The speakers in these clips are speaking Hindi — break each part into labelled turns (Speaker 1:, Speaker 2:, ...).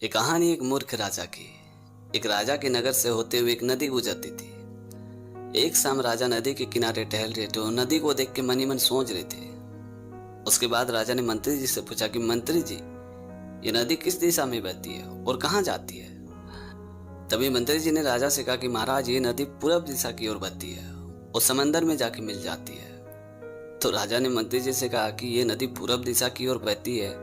Speaker 1: ये कहानी एक मूर्ख राजा की। एक राजा के नगर से होते हुए एक नदी गुजरती थी। एक शाम राजा नदी के किनारे टहल रहे थे और नदी को देख के मन ही मन सोच रहे थे। उसके बाद राजा ने मंत्री जी से पूछा कि मंत्री जी, ये नदी किस दिशा में बहती है और कहाँ जाती है। तभी मंत्री जी ने राजा से कहा कि महाराज, ये नदी पूरब दिशा की ओर बहती है और समंदर में जाके मिल जाती है। तो राजा ने मंत्री जी से कहा कि ये नदी पूरब दिशा की ओर बहती है,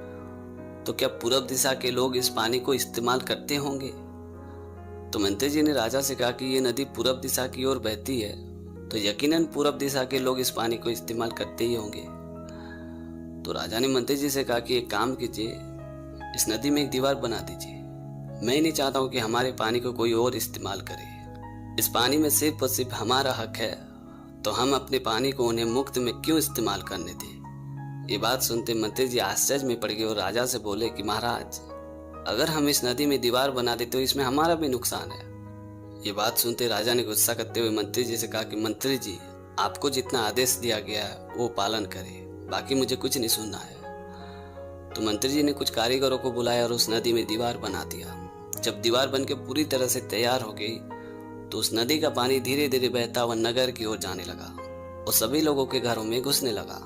Speaker 1: तो क्या पूरब दिशा के लोग इस पानी को इस्तेमाल करते होंगे। तो मंत्री जी ने राजा से कहा कि ये नदी पूरब दिशा की ओर बहती है, तो यकीनन पूरब दिशा के लोग इस पानी को इस्तेमाल करते ही होंगे। तो राजा ने मंत्री जी से कहा कि एक काम कीजिए, इस नदी में एक दीवार बना दीजिए। मैं नहीं चाहता हूं कि हमारे पानी को कोई और इस्तेमाल करे। इस पानी में सिर्फ और सिर्फ हमारा हक है, तो हम अपने पानी को उन्हें मुफ्त में क्यों इस्तेमाल करने दें। ये बात सुनते मंत्री जी आश्चर्य में पड़ गए और राजा से बोले कि महाराज, अगर हम इस नदी में दीवार बना दे तो इसमें हमारा भी नुकसान है। ये बात सुनते राजा ने गुस्सा करते हुए मंत्री जी से कहा कि मंत्री जी, आपको जितना आदेश दिया गया है वो पालन करें, बाकी मुझे कुछ नहीं सुनना है। तो मंत्री जी ने कुछ कारीगरों को बुलाया और उस नदी में दीवार बना दिया। जब दीवार बनके पूरी तरह से तैयार हो गई तो उस नदी का पानी धीरे धीरे बहता हुआ नगर की ओर जाने लगा और सभी लोगों के घरों में घुसने लगा,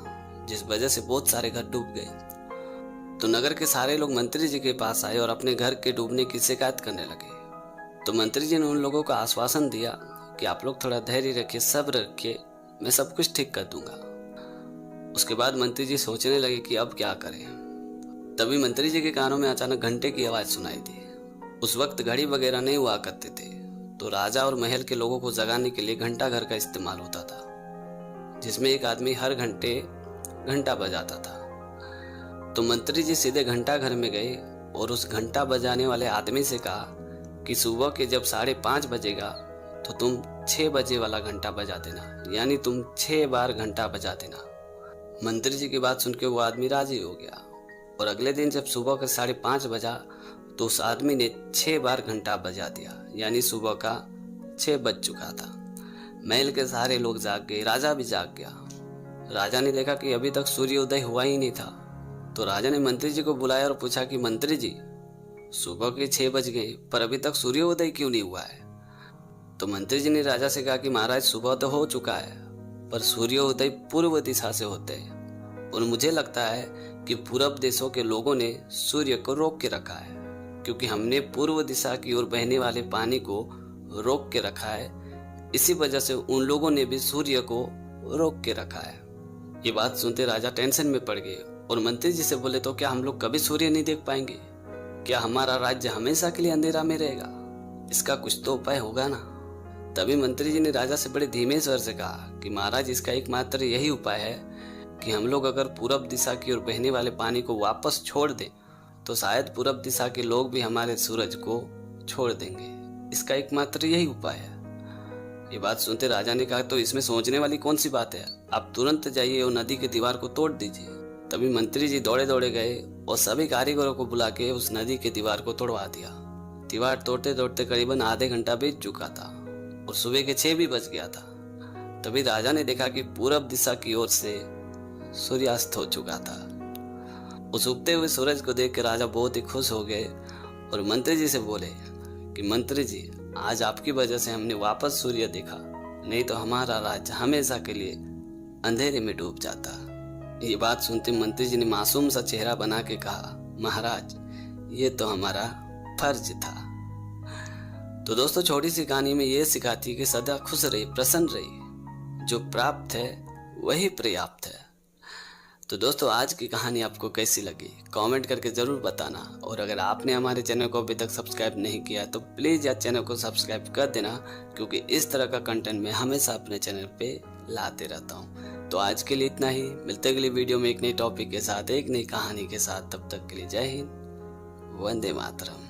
Speaker 1: जिस वजह से बहुत सारे घर डूब गए। तो नगर के सारे लोग मंत्री जी के पास आए और अपने घर के डूबने की शिकायत करने लगे। तो मंत्री जी ने उन लोगों को आश्वासन दिया कि आप लोग थोड़ा धैर्य रखिए, सब्र रखिए, मैं सब कुछ ठीक कर दूंगा। उसके बाद मंत्री जी सोचने लगे कि अब क्या करें। तभी मंत्री जी के कानों में अचानक घंटे की आवाज सुनाई दी। उस वक्त घड़ी वगैरह नहीं हुआ करते थे, तो राजा और महल के लोगों को जगाने के लिए घंटा घर का इस्तेमाल होता था, जिसमें एक आदमी हर घंटे घंटा बजाता था। तो मंत्री जी सीधे घंटा घर में गए और उस घंटा बजाने वाले आदमी से कहा कि सुबह के जब 5:30 बजेगा तो तुम 6 बजे वाला घंटा बजा देना, यानी तुम 6 बार घंटा बजा देना। मंत्री जी की बात सुनकर वो आदमी राजी हो गया और अगले दिन जब सुबह का 5:30 बजा तो उस आदमी ने 6 बार घंटा बजा दिया, यानी सुबह का 6 बज चुका था। महल के सारे लोग जाग गए, राजा भी जाग गया। राजा ने देखा कि अभी तक सूर्योदय हुआ ही नहीं था। तो राजा ने मंत्री जी को बुलाया और पूछा कि मंत्री जी, सुबह के 6 बज गए पर अभी तक सूर्योदय क्यों नहीं हुआ है। तो मंत्री जी ने राजा से कहा कि महाराज, सुबह तो हो चुका है पर सूर्योदय पूर्व दिशा से होते हैं और मुझे लगता है कि पूरब देशों के लोगों ने सूर्य को रोक के रखा है, क्योंकि हमने पूर्व दिशा की ओर बहने वाले पानी को रोक के रखा है, इसी वजह से उन लोगों ने भी सूर्य को रोक के रखा है। ये बात सुनते राजा टेंशन में पड़ गए और मंत्री जी से बोले, तो क्या हम लोग कभी सूर्य नहीं देख पाएंगे? क्या हमारा राज्य हमेशा के लिए अंधेरा में रहेगा? इसका कुछ तो उपाय होगा ना। तभी मंत्री जी ने राजा से बड़े धीमे स्वर से कहा कि महाराज, इसका एकमात्र यही उपाय है कि हम लोग अगर पूरब दिशा की ओर बहने वाले पानी को वापस छोड़ दें तो शायद पूरब दिशा के लोग भी हमारे सूरज को छोड़ देंगे। इसका एकमात्र यही उपाय है। ये बात सुनते राजा ने कहा, तो इसमें सोचने वाली कौन सी बात है, आप तुरंत जाइए और नदी की दीवार को तोड़ दीजिए। तभी मंत्री जी दौड़े दौड़े गए और सभी कारीगरों को बुला के उस नदी की दीवार को तोड़वा दिया। दीवार तोड़ते तोड़ते करीबन आधे घंटा बीत चुका था और सुबह के 6 भी बज गया था। तभी राजा ने देखा कि पूरब दिशा की ओर से सूर्यास्त हो चुका था। उस उगते हुए सूरज को देख कर राजा बहुत ही खुश हो गए और मंत्री जी से बोले कि मंत्री जी, आज आपकी वजह से हमने वापस सूर्य देखा, नहीं तो हमारा राज्य हमेशा के लिए अंधेरे में डूब जाता। ये बात सुनते मंत्री जी ने मासूम सा चेहरा बना के कहा, महाराज, ये तो हमारा फर्ज था। तो दोस्तों, छोटी सी कहानी में ये सिखाती है कि सदा खुश रहिए, प्रसन्न रहिए, जो प्राप्त है वही पर्याप्त है। तो दोस्तों, आज की कहानी आपको कैसी लगी कमेंट करके ज़रूर बताना, और अगर आपने हमारे चैनल को अभी तक सब्सक्राइब नहीं किया तो प्लीज़ यार चैनल को सब्सक्राइब कर देना, क्योंकि इस तरह का कंटेंट मैं हमेशा अपने चैनल पे लाते रहता हूँ। तो आज के लिए इतना ही, मिलते अगली वीडियो में एक नई टॉपिक के साथ, एक नई कहानी के साथ। तब तक के लिए जय हिंद, वंदे मातरम।